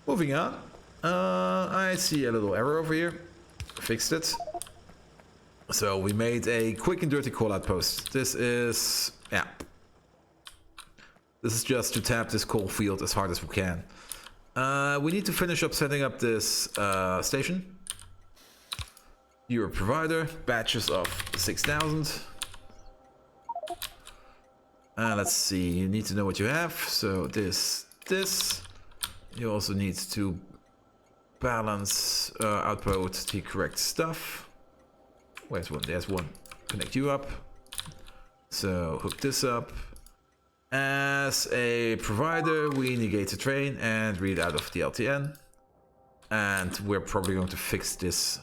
Moving on. I see a little error over here. Fixed it. So we made a quick and dirty callout post. This is... yeah. This is just to tap this coal field as hard as we can. We need to finish up setting up this station. You're a provider. Batches of 6,000. Let's see. You need to know what you have. So this. You also need to balance output the correct stuff. Where's one? There's one. Connect you up. So hook this up. As a provider, we negate the train and read out of the LTN. And we're probably going to fix this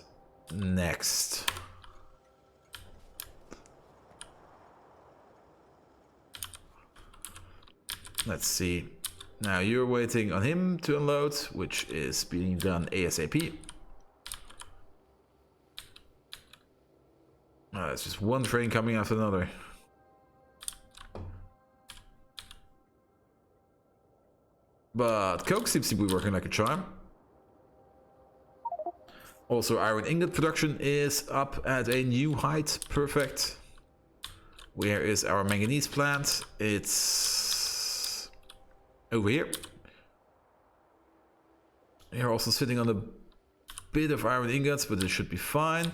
next. Let's see. Now you're waiting on him to unload, which is being done ASAP. It's just one train coming after another. But coke seems to be working like a charm. Also, iron ingot production is up at a new height. Perfect. Where is our manganese plant? It's over here. You're also sitting on a bit of iron ingots, but it should be fine.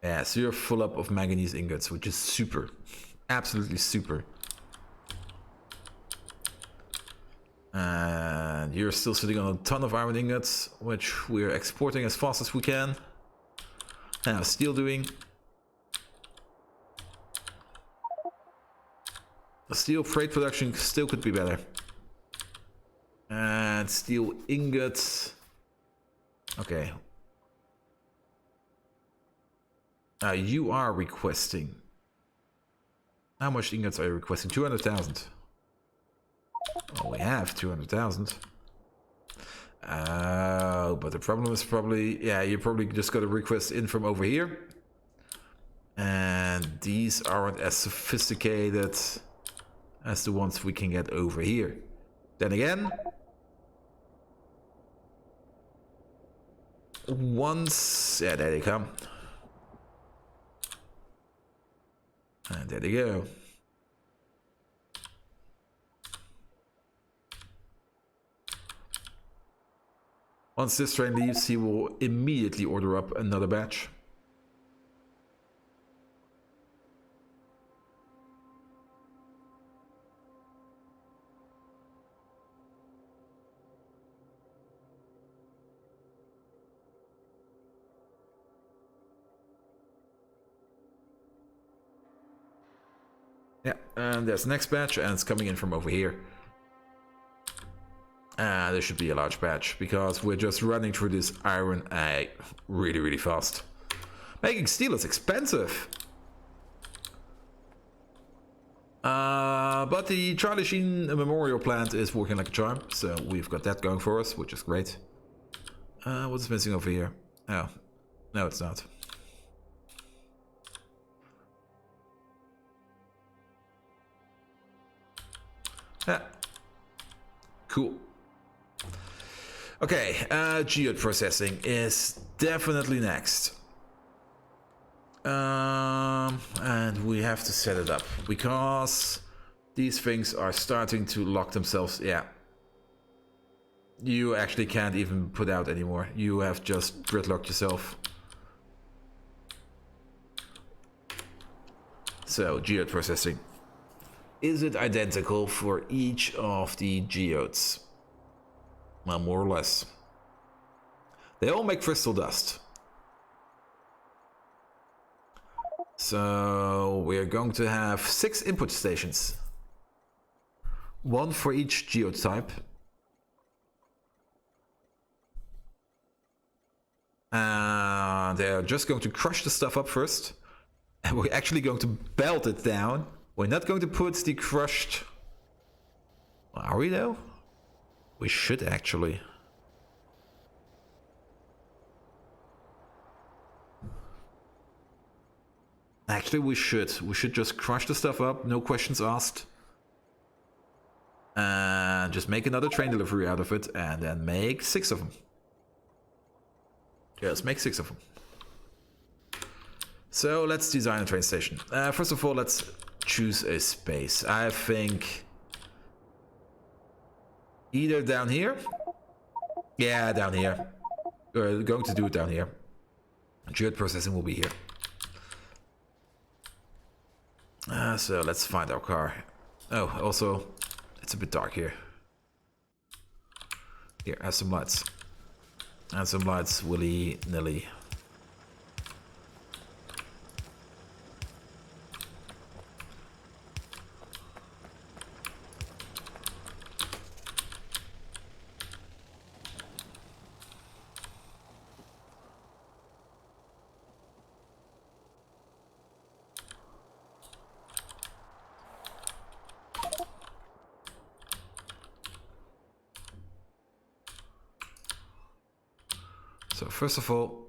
Yeah, so you're full up of manganese ingots, which is super. Absolutely super. And you're still sitting on a ton of iron ingots, which we're exporting as fast as we can. And how's steel doing? The steel freight production still could be better. And steel ingots. Okay. You are requesting. How much ingots are you requesting? 200,000. Well, we have 200,000. But the problem is probably, yeah, you probably just got a request in from over here. And these aren't as sophisticated as the ones we can get over here. Then again, once, yeah, there they come. And there they go. Once this train leaves, he will immediately order up another batch. Yeah, and there's the next batch, and it's coming in from over here. There should be a large batch, because we're just running through this iron really, really fast. Making steel is expensive. But the Charlie Sheen Memorial plant is working like a charm, so we've got that going for us, which is great. What's missing over here? Oh, no, it's not. Yeah. Cool. Okay, geode processing is definitely next. And we have to set it up because these things are starting to lock themselves. Yeah. You actually can't even put out anymore. You have just gridlocked yourself. So, geode processing. Is it identical for each of the geodes? Well, more or less. They all make crystal dust. So we're going to have 6 input stations. 1 for each geode type. They're just going to crush the stuff up first. And we're actually going to belt it down. We're not going to put the crushed... Are we though? We should actually. Actually, we should. We should just crush the stuff up, no questions asked. And just make another train delivery out of it, and then make 6 of them. Just make 6 of them. So let's design a train station. First of all, let's choose a space. I think either down here. Yeah, down here. We're going to do it down here. Geode processing will be here. So let's find our car. Oh, also, it's a bit dark here. Here, have some lights. And some lights, willy-nilly. So first of all,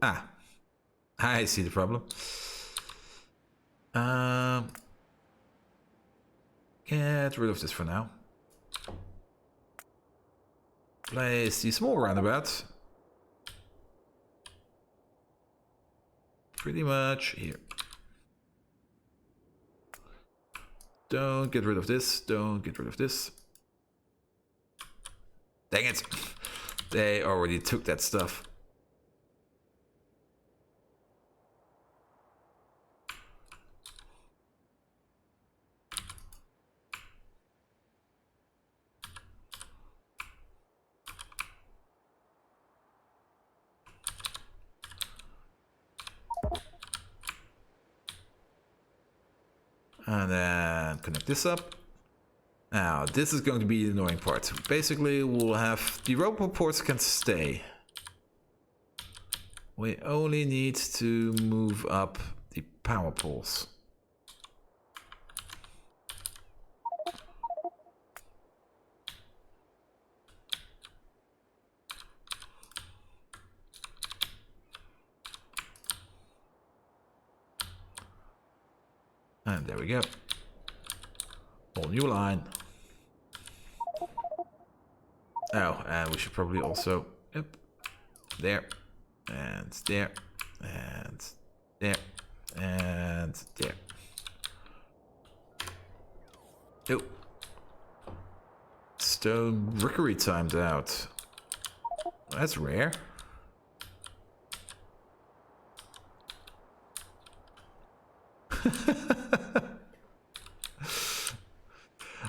I see the problem. Get rid of this for now. Place the small roundabout pretty much here. Don't get rid of this. Don't get rid of this. Dang it! They already took that stuff. And then connect this up. Now, this is going to be the annoying part. Basically, we'll have the robot ports can stay. We only need to move up the power poles. And there we go. Whole new line. Oh, and we should probably also, yep, there, and there, and there, and there. Oh. Stone rickery timed out. That's rare.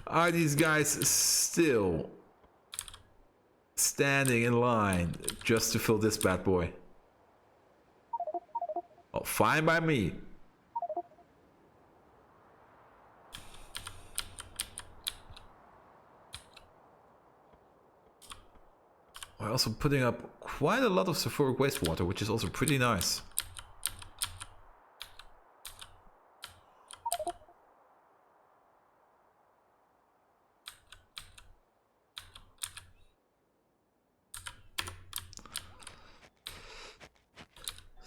Are these guys still standing in line just to fill this bad boy? Oh, fine by me. We're also putting up quite a lot of sulfuric wastewater, which is also pretty nice.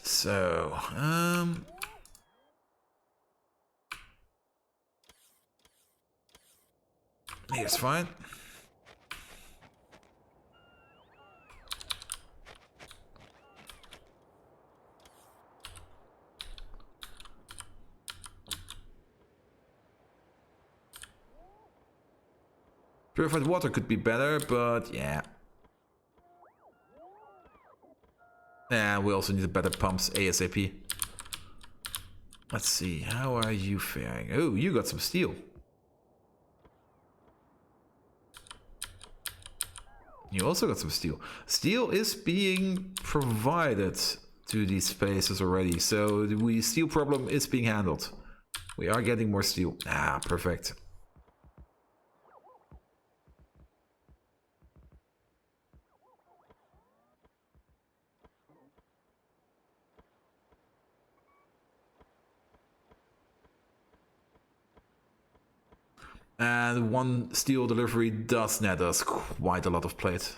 So, here's fine. Purified water could be better, but yeah. And we also need better pumps ASAP. Let's see, how are you faring? Oh, you got some steel. You also got some steel. Steel is being provided to these spaces already, so the steel problem is being handled. We are getting more steel. Ah, perfect. And one steel delivery does net us quite a lot of plate.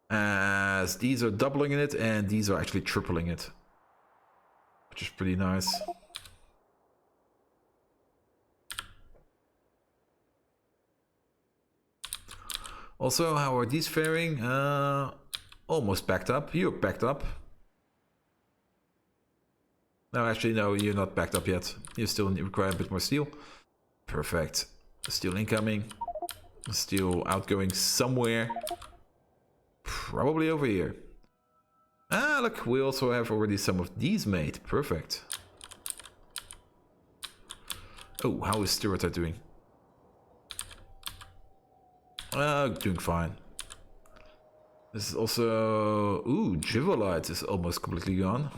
As these are doubling in it and these are actually tripling it. Which is pretty nice. Also, how are these faring? Almost backed up. You're backed up. No, actually, no, you're not backed up yet. You still require a bit more steel. Perfect. Steel incoming. Steel outgoing somewhere. Probably over here. Ah, look, we also have already some of these made. Perfect. Oh, how is Stuart doing? Doing fine. This is also... Ooh, Jivolite is almost completely gone.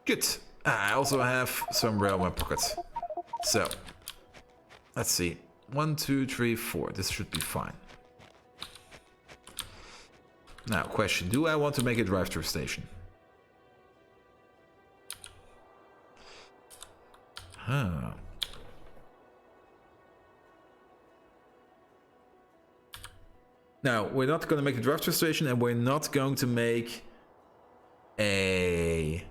Good. I also have some rail in my pocket. So, let's see. 1, 2, 3, 4. This should be fine. Now, question. Do I want to make a drive-through station? Huh. Now, we're not going to make a drive-through station, and we're not going to make a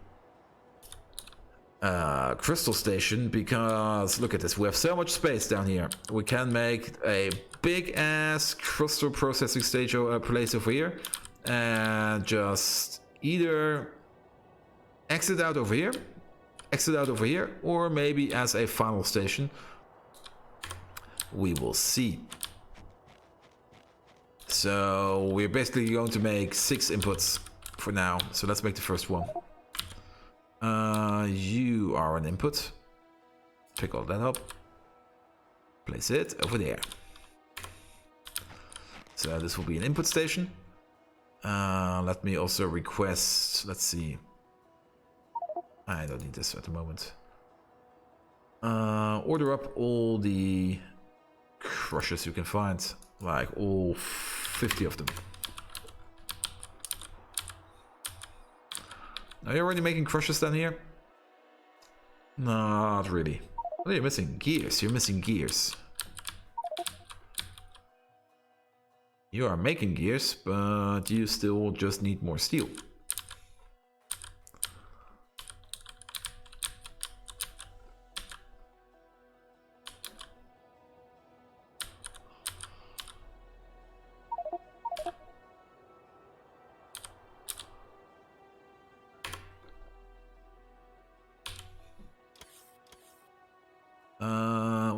crystal station, because look at this, we have so much space down here. We can make a big ass crystal processing station place over here, and just either exit out over here, or maybe as a final station. We will see. So we're basically going to make 6 inputs for now. So let's make the first one. You are an input. Pick all that up. Place it over there. So this will be an input station. Let me also request, let's see. I don't need this at the moment. Order up all the crushers you can find. Like all 50 of them. Are you already making crushers down here? Not really. What are you missing? Gears. You're missing gears. You are making gears, but you still just need more steel.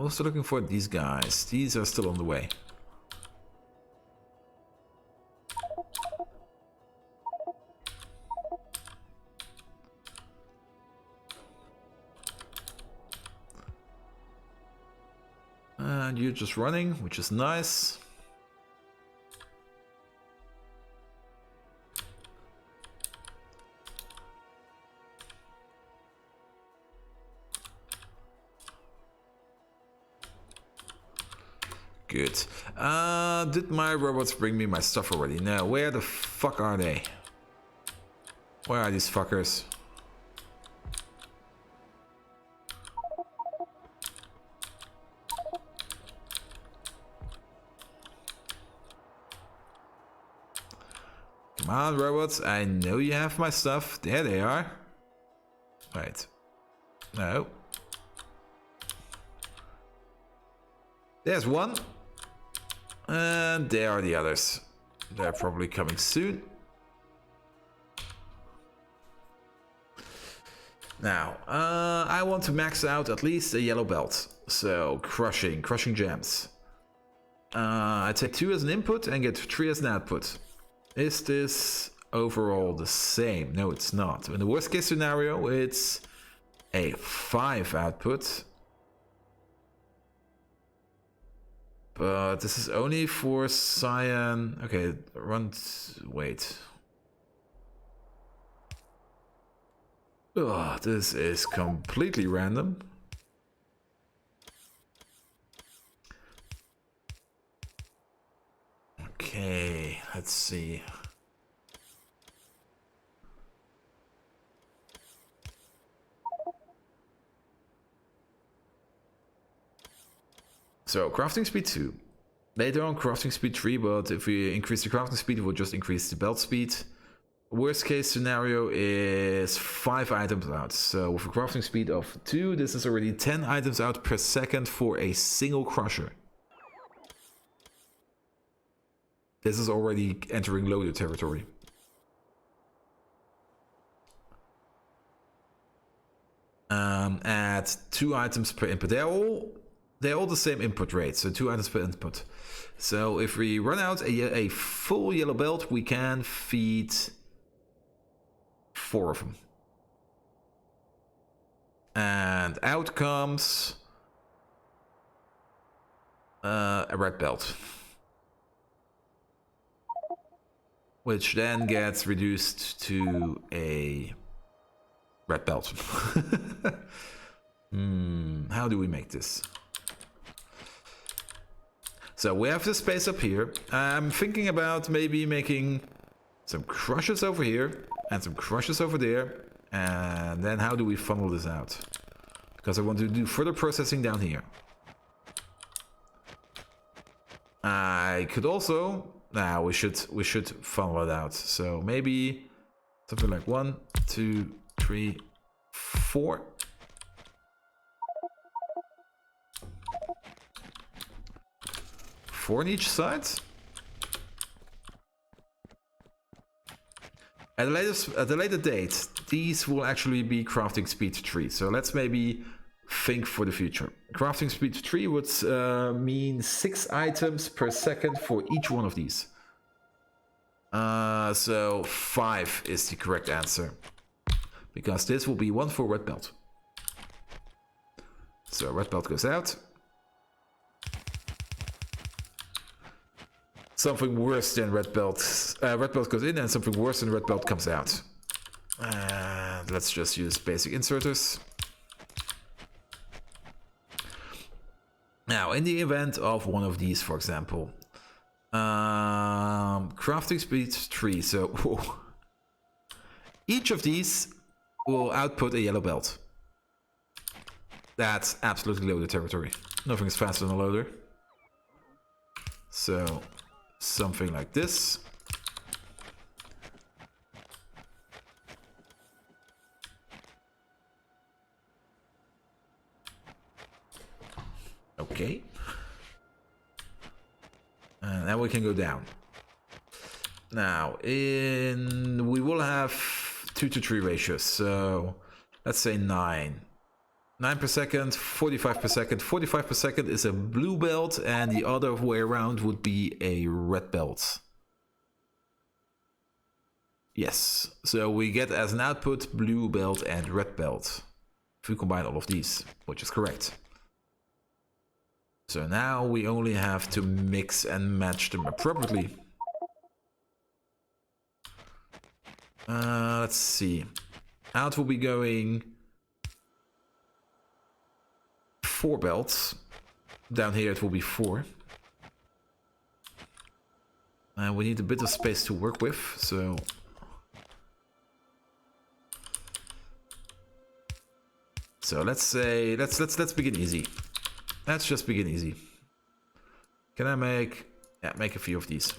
Also looking for these guys. These are still on the way. And you're just running, which is nice. Good. Did my robots bring me my stuff already? No. Where the fuck are they? Where are these fuckers? Come on, robots. I know you have my stuff. There they are. Right. No. There's one. And there are the others. They're probably coming soon. Now, I want to max out at least a yellow belt. So, crushing gems. I take 2 as an input and get 3 as an output. Is this overall the same? No, it's not. In the worst case scenario, it's a 5 output. But this is only for cyan. Okay, wait. Ugh, this is completely random. Okay, let's see. So, crafting speed 2. later on crafting speed 3, but if we increase the crafting speed, it will just increase the belt speed. Worst case scenario is 5 items out. So with a crafting speed of 2, this is already 10 items out per second for a single crusher. This is already entering loader territory. At 2 items per input. They're all the same input rate, so 2 items per input. So if we run out a full yellow belt, we can feed 4 of them. And out comes a red belt, which then gets reduced to a red belt. How do we make this? So we have the space up here. I'm thinking about maybe making some crushers over here and some crushers over there. And then how do we funnel this out? Because I want to do further processing down here. I could also... Nah, we should funnel it out. So maybe something like 1, 2, 3, 4. Four on each side. At a later date, these will actually be crafting speed 3. So let's maybe think for the future. Crafting speed 3 would mean 6 items per second for each one of these. So 5 is the correct answer. Because this will be 1 for red belt. So red belt goes out. Something worse than red belt. Red belt goes in and something worse than red belt comes out. And let's just use basic inserters. Now, in the event of one of these, for example, crafting speed 3. So each of these will output a yellow belt. That's absolutely loader territory. Nothing is faster than a loader. So something like this. Okay. And then we can go down. Now, we will have 2 to 3 ratios. So let's say 9. 9 per second, 45 per second. 45 per second is a blue belt, and the other way around would be a red belt. Yes, so we get as an output blue belt and red belt. If we combine all of these, which is correct. So now we only have to mix and match them appropriately. Let's see. Out will be going 4 belts. Down here it will be 4. And we need a bit of space to work with, so... So let's say, let's begin easy. Let's just begin easy. Can I make... Yeah, make a few of these.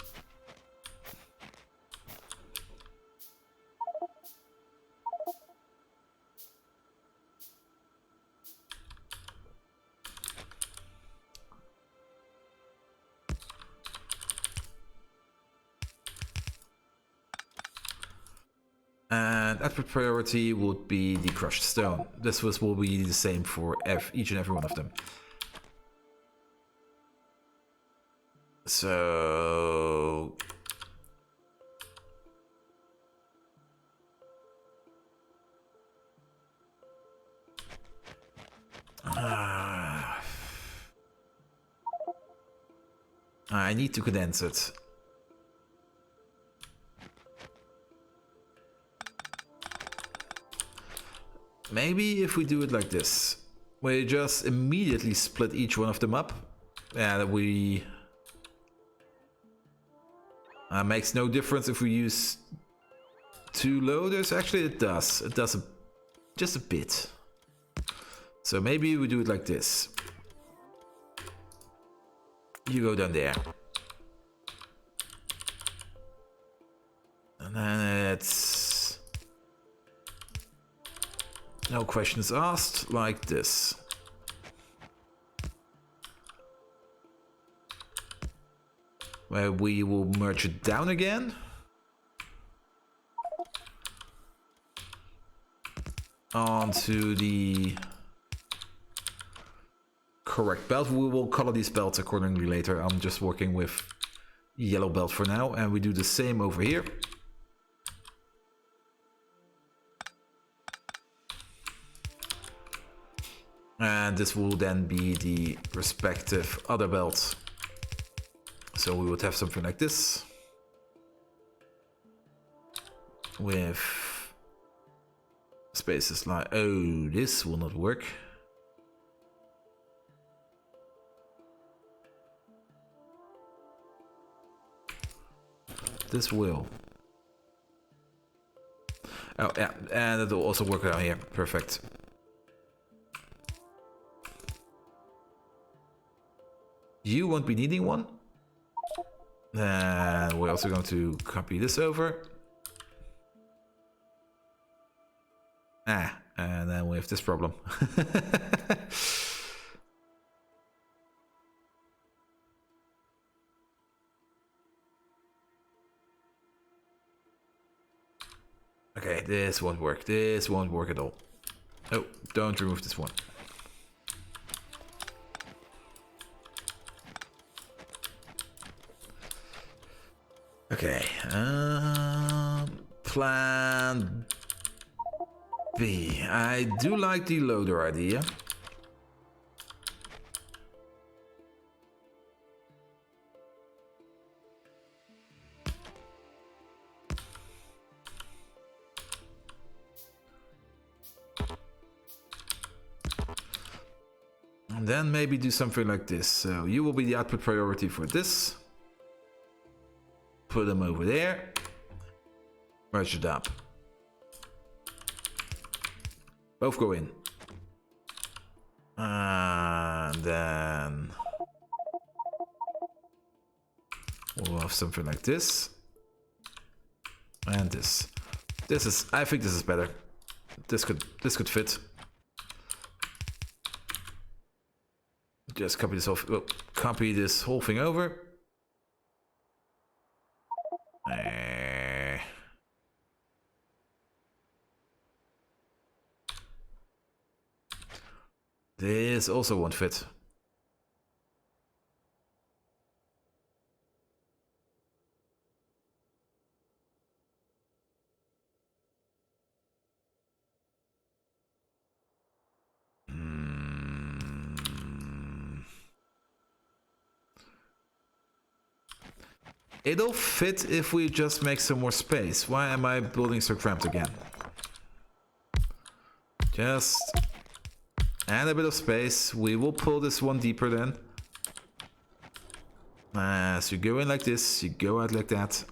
And output priority would be the crushed stone. This will be the same for each and every one of them. So... I need to condense it. Maybe if we do it like this, we just immediately split each one of them up, and we makes no difference if we use 2 loaders. Actually, it does. It does just a bit. So maybe we do it like this. You go down there. And then it's... no questions asked, like this. Where we will merge it down again. Onto the correct belt. We will color these belts accordingly later. I'm just working with yellow belt for now, and we do the same over here. And this will then be the respective other belts. So we would have something like this. With spaces like, oh, this will not work. This will. Oh yeah, and it will also work down here. Perfect. You won't be needing one. And we're also going to copy this over. And then we have this problem. Okay, this won't work. This won't work at all. Oh, don't remove this one. Okay, plan B. I do like the loader idea. And then maybe do something like this. So you will be the output priority for this. Put them over there. Merge it up. Both go in. And then we'll have something like this. And this. This is, I think this is better. This could fit. Just copy this off. Oh, copy this whole thing over. This also won't fit. It'll fit if we just make some more space. Why am I building so cramped again? Just add a bit of space. We will pull this one deeper then. So you go in like this, you go out like that.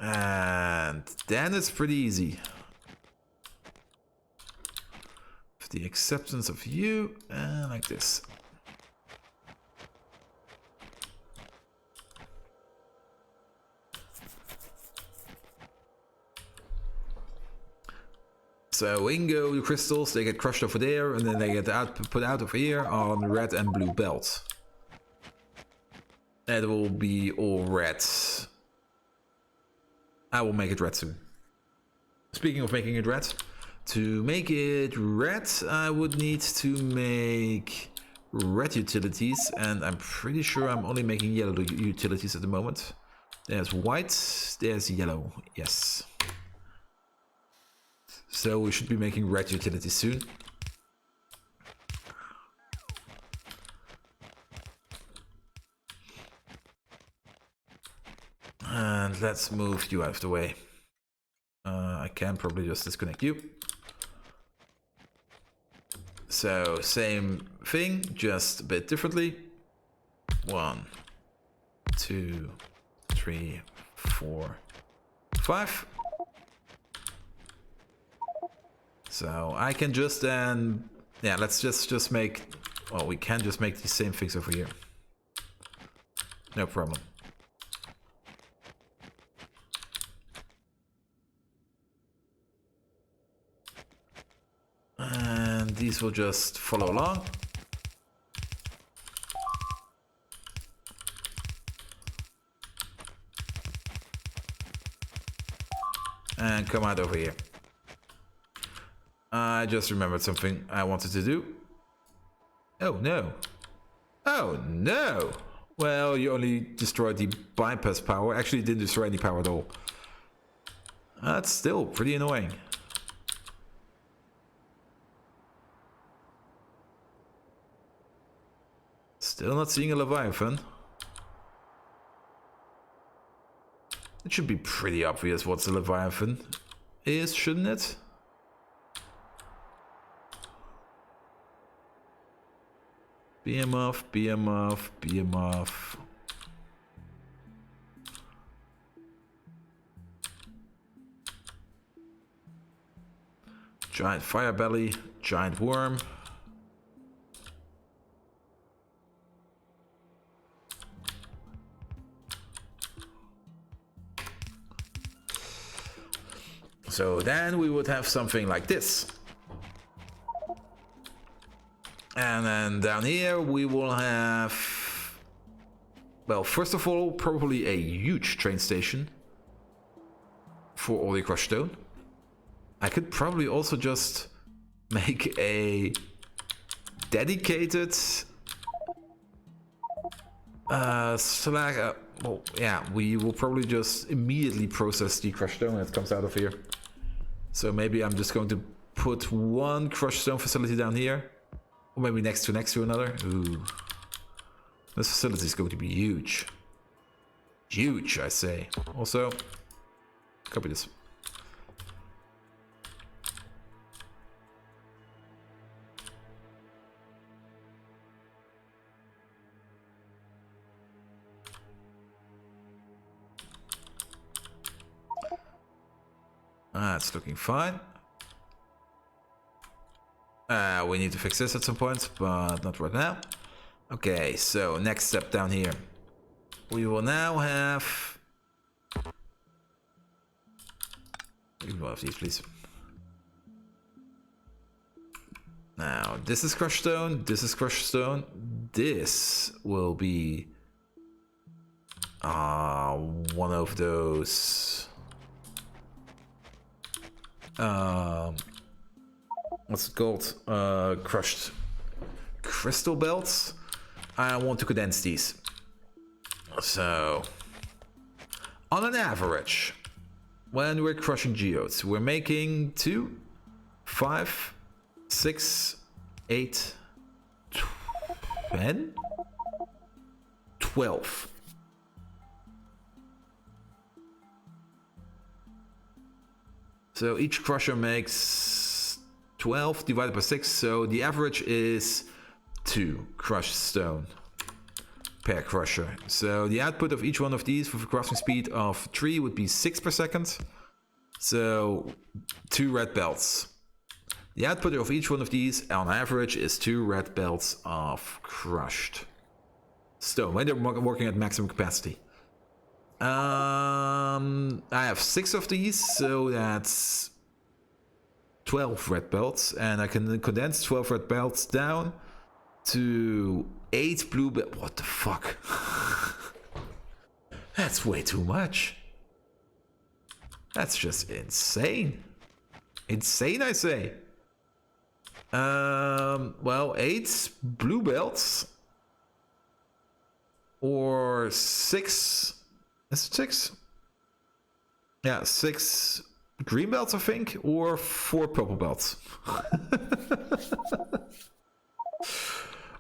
And then it's pretty easy. With the acceptance of you, and like this. So in go the crystals, they get crushed over there, and then they get put out over here on red and blue belt. It will be all red. I will make it red soon. Speaking of making it red, to make it red, I would need to make red utilities, and I'm pretty sure I'm only making yellow utilities at the moment. There's white, there's yellow, yes. So we should be making red utilities soon. And let's move you out of the way. I can probably just disconnect you. So same thing, just a bit differently. 1, 2, 3, 4, 5. So I can just then, yeah, let's just make well, we can just make these same things over here. No problem. And these will just follow along. And come out over here. I just remembered something I wanted to do. Oh no. Oh no! Well, you only destroyed the bypass power. Actually, didn't destroy any power at all. That's still pretty annoying. Still not seeing a Leviathan. It should be pretty obvious what the Leviathan is, shouldn't it? BM off, BM off, BM off. Giant fire belly, giant worm. So then we would have something like this. And then down here we will have, well, first of all, probably a huge train station for all the crushed stone. I could probably also just make a dedicated slag. Well, yeah, we will probably just immediately process the crushed stone that comes out of here. So maybe I'm just going to put one crushed stone facility down here. Or maybe next to another. Ooh. This facility is going to be huge. Huge, I say. Also, copy this. That's looking fine. We need to fix this at some point, but not right now. Okay, so next step down here. We will now have... Give me one of these, please. Now, this is crushed stone, this is crushed stone. This will be... one of those... what's it called? Crushed crystal belts. I want to condense these. So, on an average, when we're crushing geodes, we're making 2, 5, 6, 8, 10, 12. So each crusher makes 12 divided by 6, so the average is 2 crushed stone per crusher. So the output of each one of these with a crafting speed of 3 would be 6 per second. So 2 red belts. The output of each one of these on average is 2 red belts of crushed stone when they're working at maximum capacity. I have 6 of these, so that's 12 red belts, and I can condense 12 red belts down to 8 blue belts. What the fuck? That's way too much. That's just insane. Insane, I say. Well, 8 blue belts or 6. Is it 6? Yeah, 6 green belts, I think, or 4 purple belts.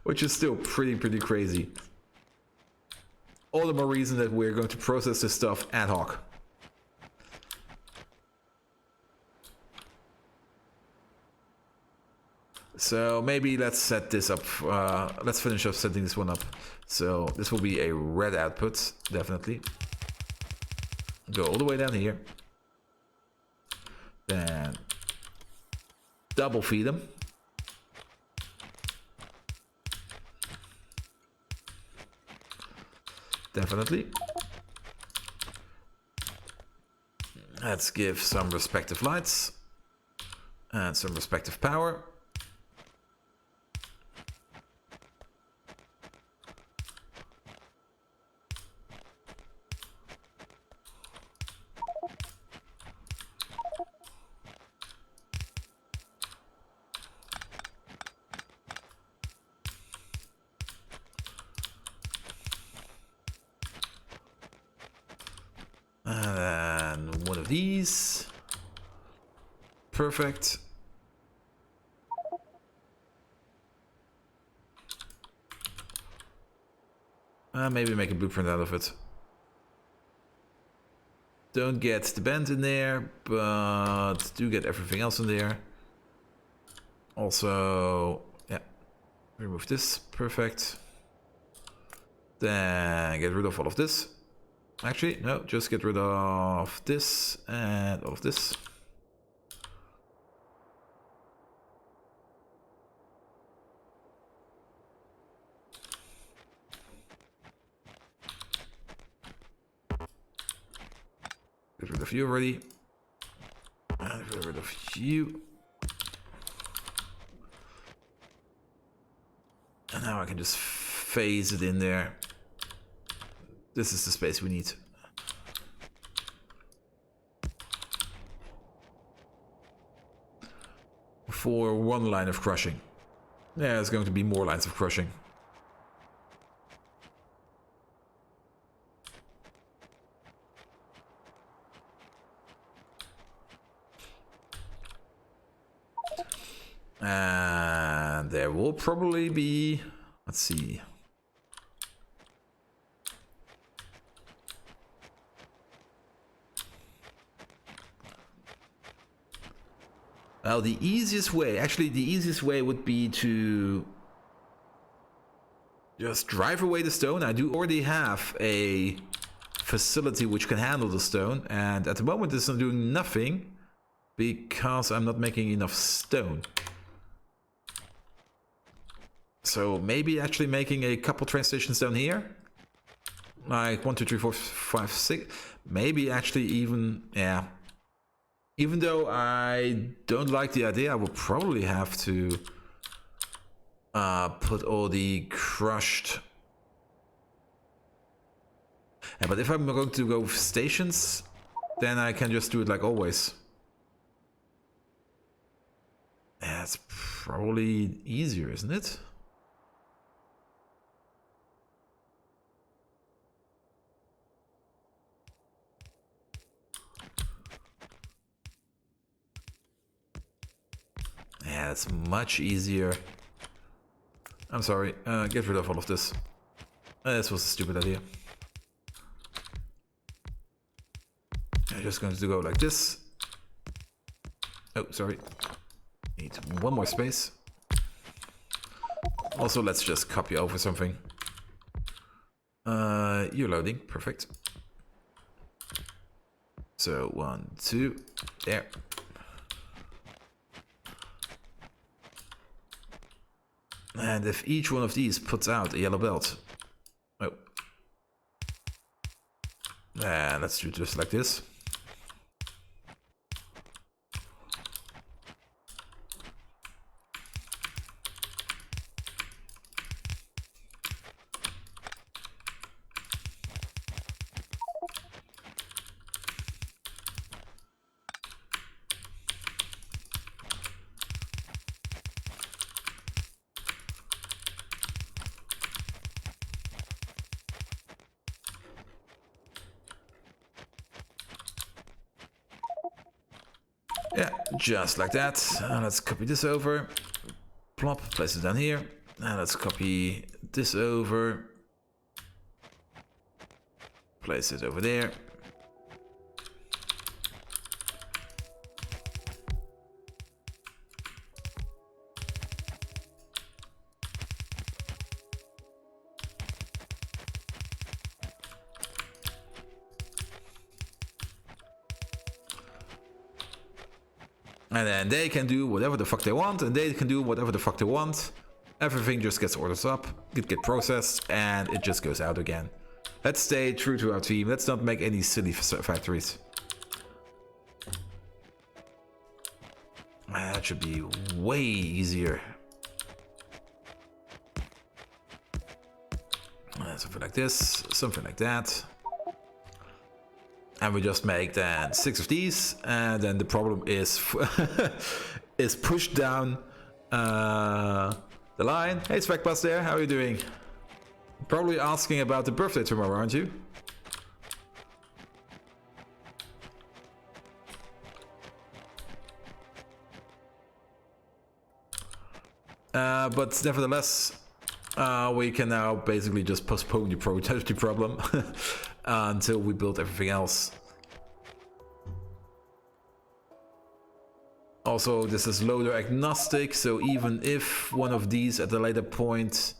Which is still pretty crazy. All the more reason that we're going to process this stuff ad hoc. So maybe let's set this up. Let's finish up setting this one up. So this will be a red output, definitely. Go all the way down here. Then double feed them. definitely. Let's give some respective lights and some respective power. And then one of these. Perfect. Maybe make a blueprint out of it. Don't get the bend in there, but do get everything else in there. Also, yeah, remove this. Perfect. Then get rid of all of this. Actually, no, just get rid of this and all of this. Get rid of you already. And get rid of you. And now I can just phase it in there. This is the space we need. For one line of crushing. Yeah, there's going to be more lines of crushing. And there will probably be, let's see. Well, the easiest way, actually the easiest way would be to just drive away the stone. I do already have a facility which can handle the stone, and at the moment it's not doing nothing because I'm not making enough stone. So maybe actually making a couple train stations down here, like 1, 2, 3, 4, 5, 6. Maybe actually even, yeah. Even though I don't like the idea, I will probably have to put all the crushed. Yeah, but if I'm going to go with stations, then I can just do it like always. Yeah, it's probably easier, isn't it? Yeah, it's much easier. I'm sorry, get rid of all of this. This was a stupid idea. I'm just going to go like this. Oh, sorry. Need one more space. Also, let's just copy over something. You're loading, perfect. So 1, 2, there. And if each one of these puts out a yellow belt, oh, and let's do just like this. Yeah, just like that. Let's copy this over. Plop, place it down here. And let's copy this over. Place it over there. And then they can do whatever the fuck they want, and they can do whatever the fuck they want. Everything just gets orders up, it gets processed, and it just goes out again. Let's stay true to our team. Let's not make any silly factories. That should be way easier. Something like this, something like that. And we just make then 6 of these, and then the problem is is pushed down the line. Hey Specbus there, how are you doing? Probably asking about the birthday tomorrow, aren't you? But nevertheless, we can now basically just postpone the prototype problem until we build everything else. Also, this is loader agnostic, so even if one of these at a later point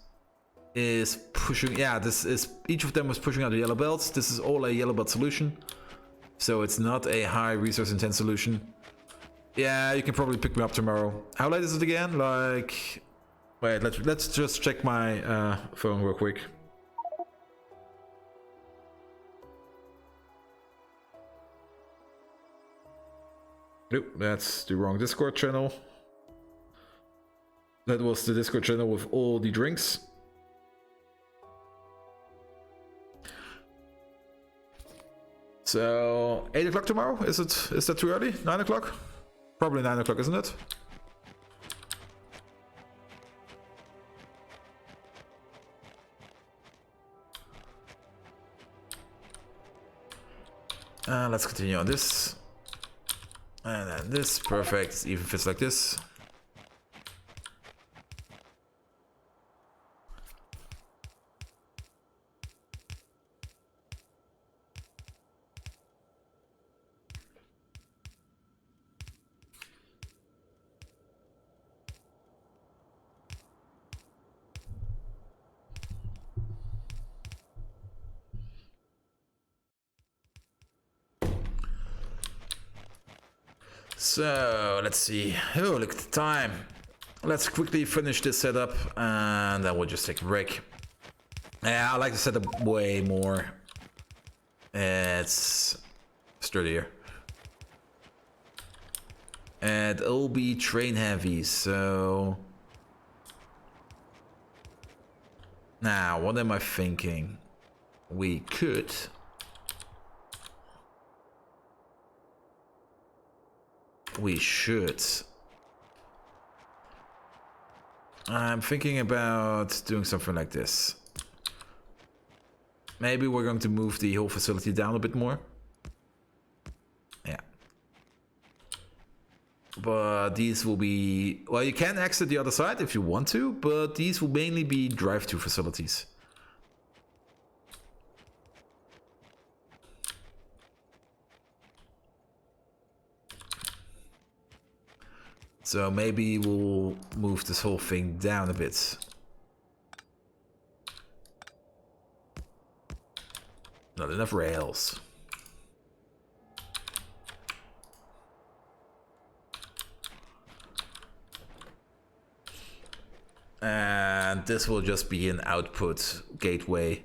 is pushing, yeah, this is, each of them was pushing out the yellow belts. This is all a yellow belt solution, so it's not a high resource intense solution. Yeah, you can probably pick me up tomorrow. How late is it again? Like, wait, let's just check my phone real quick. Nope, that's the wrong Discord channel. That was the Discord channel with all the drinks. So 8 o'clock tomorrow? Is that too early? 9 o'clock? Probably 9 o'clock, isn't it? Let's continue on this. And then this, perfect, even fits like this. So let's see. Oh, look at the time. Let's quickly finish this setup and then we'll just take a break. Yeah, I like the setup way more. It's sturdier. And it'll be train heavy, so now what am I thinking? We could should. I'm thinking about doing something like this. Maybe we're going to move the whole facility down a bit more. Yeah. But these will be... Well, you can exit the other side if you want to, but these will mainly be drive-to facilities. So maybe we'll move this whole thing down a bit. Not enough rails. And this will just be an output gateway.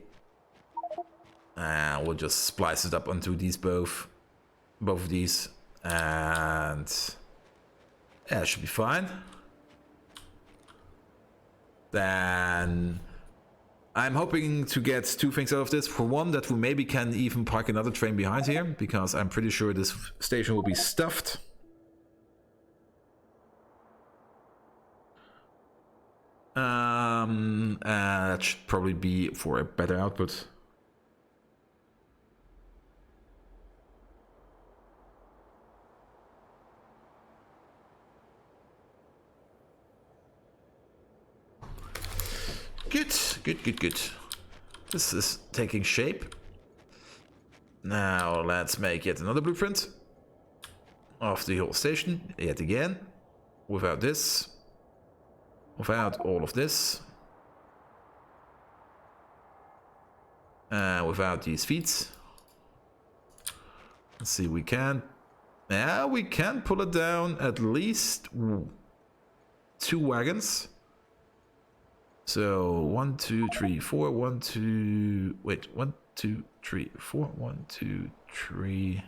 And we'll just splice it up onto these both of these. And yeah, it should be fine. Then I'm hoping to get 2 things out of this. For one, that we maybe can even park another train behind here, because I'm pretty sure this station will be stuffed. That should probably be for a better output. Good. This is taking shape. Now let's make yet another blueprint of the whole station, yet again. Without this. Without all of this. Without these feet. Let's see, we can... Yeah, we can pull it down at least 2 wagons. So 1, 2, 3, 4, 1, 2... Wait, 1, 2, 3, 4. 1, 2, 3.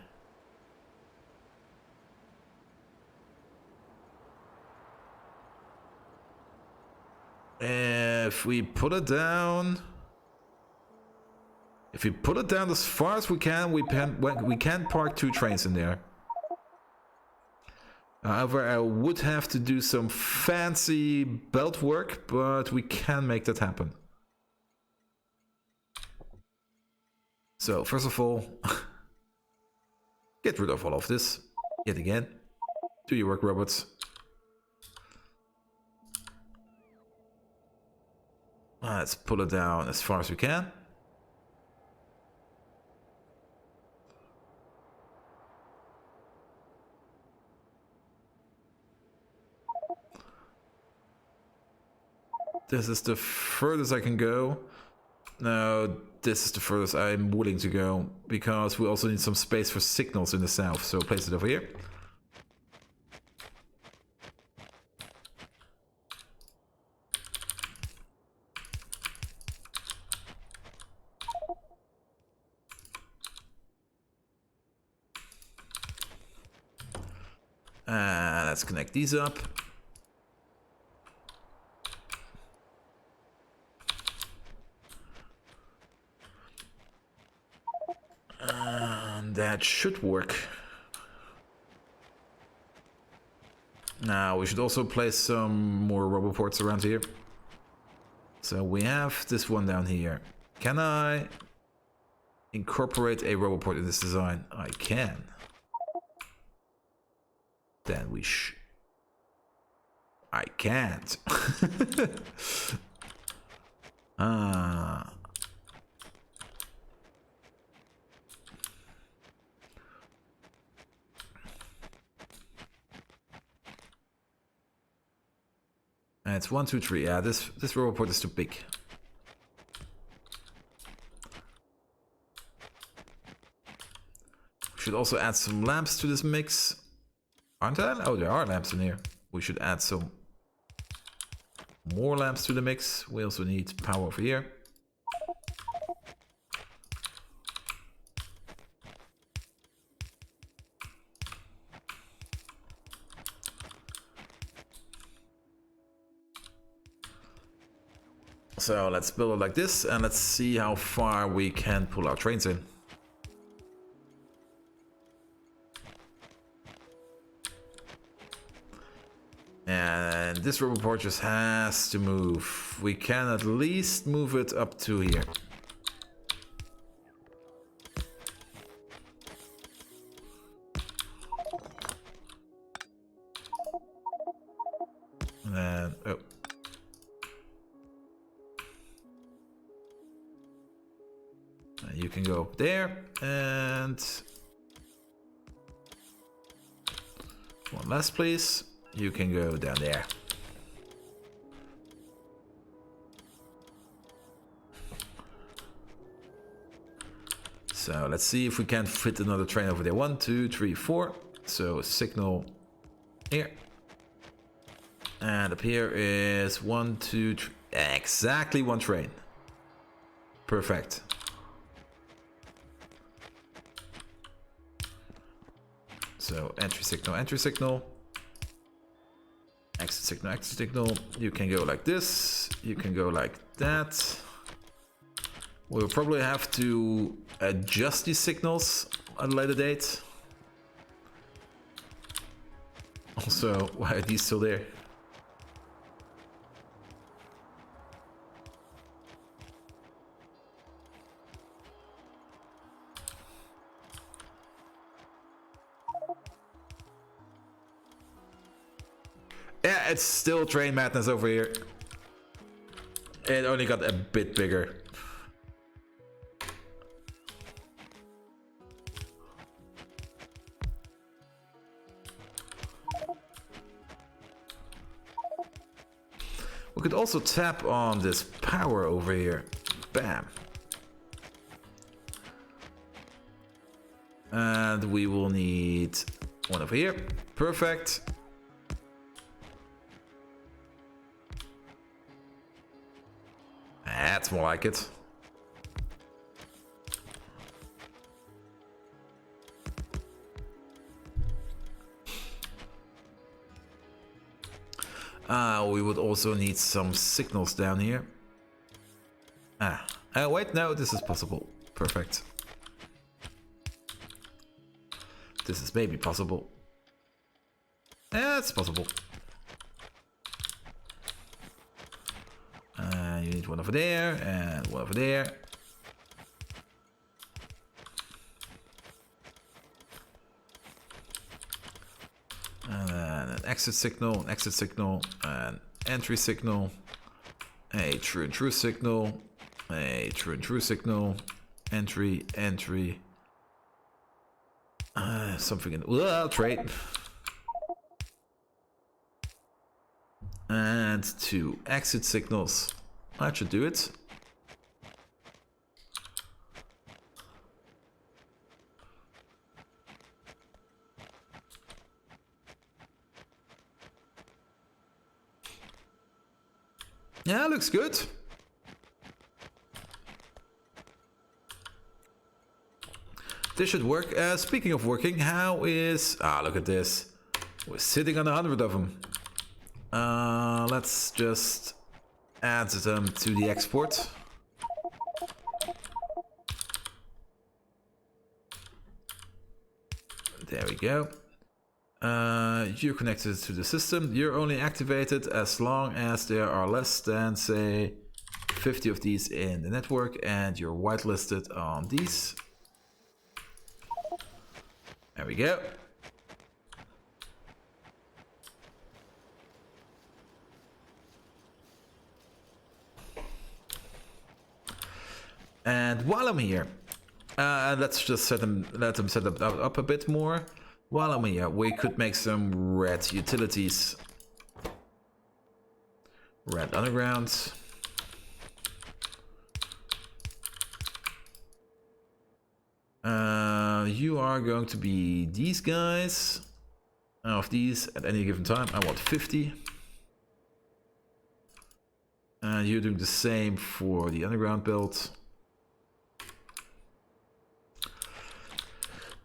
If we put it down... If we put it down as far as we can park 2 trains in there. However, I would have to do some fancy belt work, but we can make that happen. So, first of all, get rid of all of this. Yet again. Do your work, robots. Let's pull it down as far as we can. This is the furthest I can go. No, this is the furthest I'm willing to go, because we also need some space for signals in the south, so place it over here. Let's connect these up. That should work. Now we should also place some more roboports around here. So we have this one down here. Can I incorporate a roboport in this design? I can. Then we I can't. And it's 1, 2, 3. Yeah, this roboport is too big. Should also add some lamps to this mix. Aren't there? Oh, there are lamps in here. We should add some more lamps to the mix. We also need power over here. So let's build it like this, and let's see how far we can pull our trains in. And this roboport just has to move. We can at least move it up to here. And then, oh. You can go up there, and one last, please. You can go down there. So let's see if we can fit another train over there. 1, 2, 3, 4. So signal here. And up here is 1, 2, 3. Exactly one train. Perfect. So entry signal, exit signal, exit signal. You can go like this. You can go like that. We'll probably have to adjust these signals at a later date. Also, why are these still there? Yeah, it's still train madness over here. It only got a bit bigger. We could also tap on this power over here. Bam. And we will need one over here. Perfect. That's more like it. We would also need some signals down here. Wait, no, this is possible. Perfect. This is maybe possible. Yeah, it's possible. You need one over there and one over there. And then an exit signal, an entry signal, a true and true signal, a true and true signal, entry, something in trade. And 2 exit signals. That should do it. Yeah, looks good. This should work. Speaking of working, how is... look at this. We're sitting on 100 of them. Let's just add them to the export. There we go. You're connected to the system. You're only activated as long as there are less than, say, 50 of these in the network, and you're whitelisted on these. There we go. And while I'm here, let's just let them set up a bit more. While I'm here, we could make some red utilities. Red underground. You are going to be these guys. Of these, at any given time, I want 50. You're doing the same for the underground build.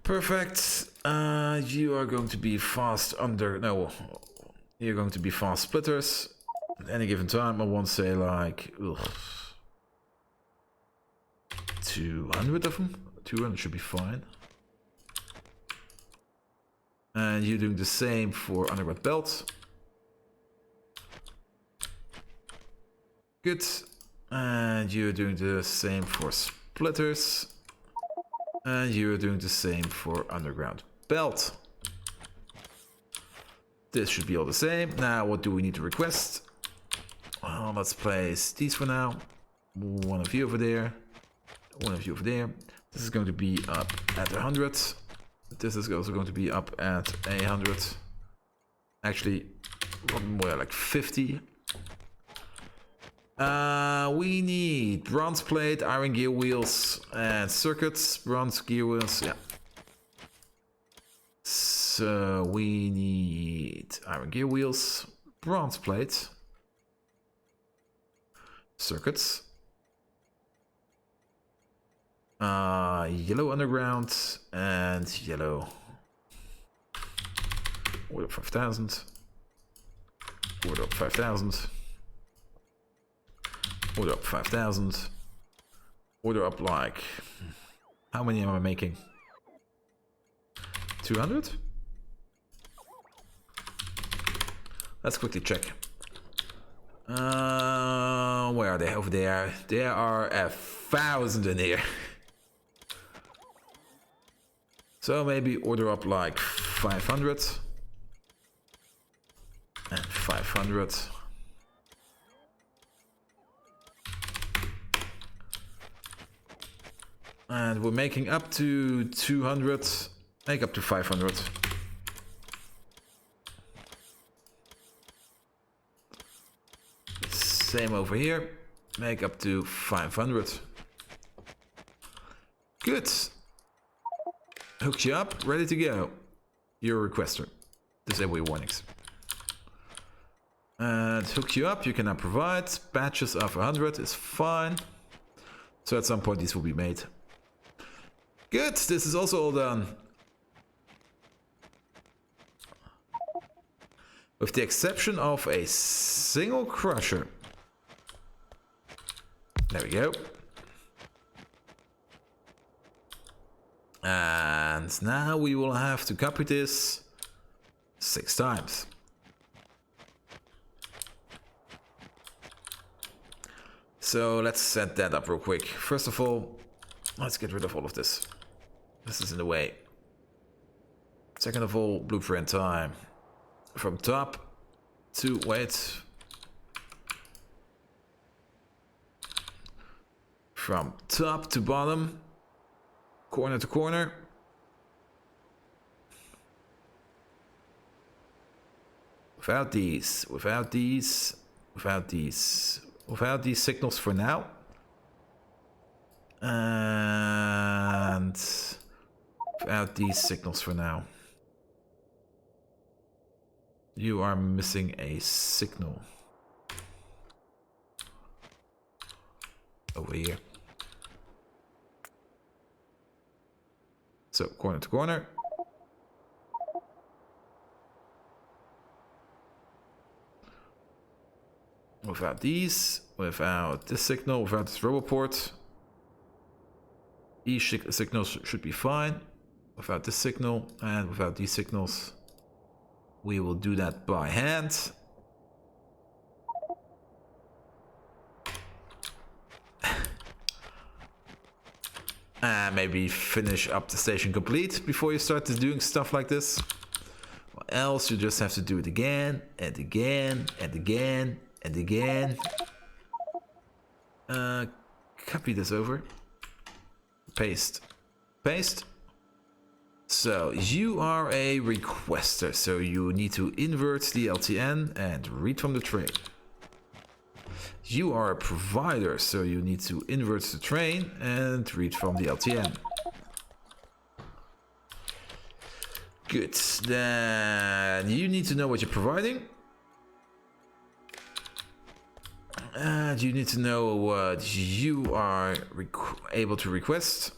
Perfect. You are going to be fast you're going to be fast splitters. At any given time, I want to say like 200 of them. 200 should be fine. And you're doing the same for underground belt. Good. And you're doing the same for splitters. And you're doing the same for underground belt. This should be all the same. Now, what do we need to request? Well, let's place these for now. One of you over there. One of you over there. This is going to be up at 100. This is also going to be up at 100. Actually, more like 50. We need bronze plate, iron gear wheels, and circuits. Bronze gear wheels, yeah. So we need iron gear wheels, bronze plate, circuits, yellow underground, and yellow. Order up 5,000. Order up 5,000. Order up 5,000. Order up like... How many am I making? 200? Let's quickly check. Where are they? Over there. There are 1,000 in here. So maybe order up like 500. And 500. And we're making up to 200. Make up to 500. Same over here. Make up to 500. Good. Hooked you up, ready to go. You're a requester. Disable warnings. And hooked you up, you can now provide. Batches of 100 is fine. So at some point these will be made. Good, this is also all done. with the exception of a single crusher. There we go. And now we will have to copy this 6 times. So let's set that up real quick. First of all, let's get rid of all of this. This is in the way. Second of all, blueprint time. From top to, wait. From top to bottom. Corner to corner. Without these, without these, without these. Without these signals for now. And without these signals for now. You are missing a signal. Over here. So corner to corner. Without these, without this signal, without this roboport. These signals should be fine. Without this signal and without these signals. We will do that by hand. And maybe finish up the station complete before you start doing stuff like this. Or else you just have to do it again and again and again and again. Copy this over. Paste. Paste. So you are a requester, so you need to invert the LTN and read from the train. You are a provider, so you need to invert the train and read from the LTN. Good, then you need to know what you're providing. And you need to know what you are able to request.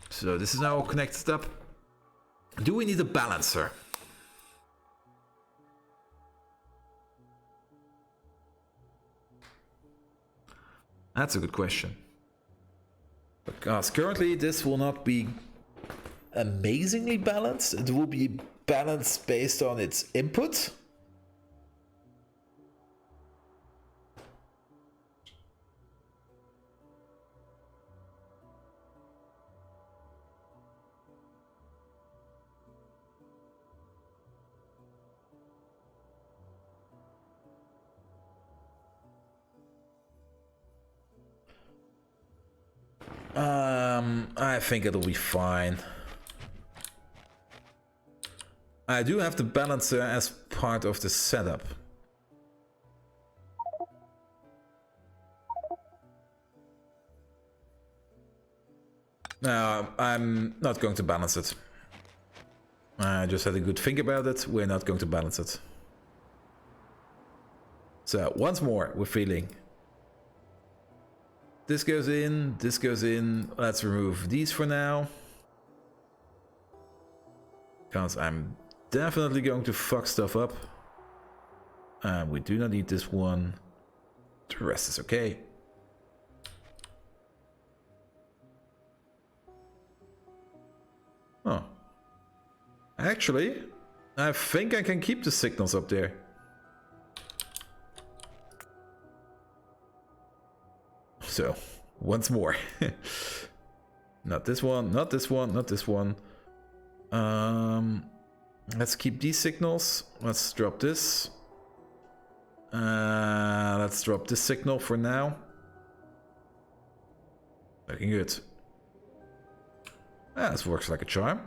So this is now connected up. Do we need a balancer? That's a good question. Because currently this will not be amazingly balanced. It will be balanced based on its input. I think it'll be fine. I do have the balancer as part of the setup. No, I'm not going to balance it. I just had a good think about it. We're not going to balance it. So, once more, we're feeling. This goes in, this goes in. Let's remove these for now. Because I'm definitely going to fuck stuff up. We do not need this one. The rest is okay. Oh. Actually, I think I can keep the signals up there. So, once more. Not this one, not this one, not this one. Let's keep these signals. Let's drop this. Let's drop this signal for now. Looking good. Ah, this works like a charm.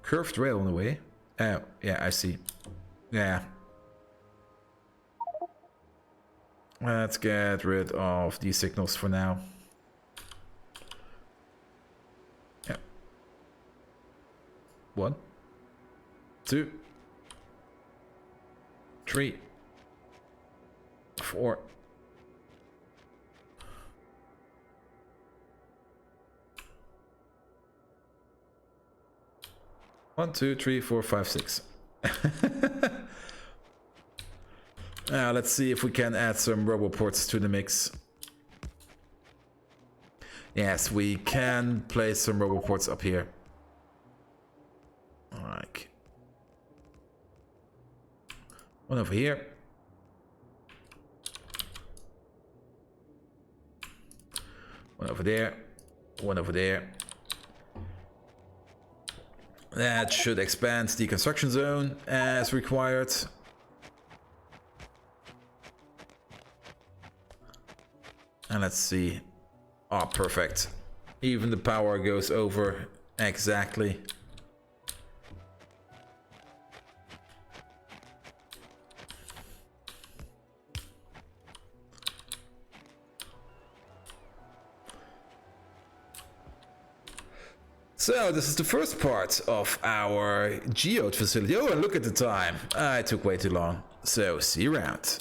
Curved rail on the way. Oh, yeah, I see. Yeah. Let's get rid of these signals for now. Yeah. 1, 2, 3, 4. 1, 2, 3, 4, 5, 6. Let's see if we can add some roboports to the mix. Yes, we can place some roboports up here. Alright. One over here. One over there. One over there. That should expand the construction zone as required. And let's see. Oh, perfect. Even the power goes over exactly. So this is the first part of our geode facility. Oh, and look at the time. It took way too long. So see you around.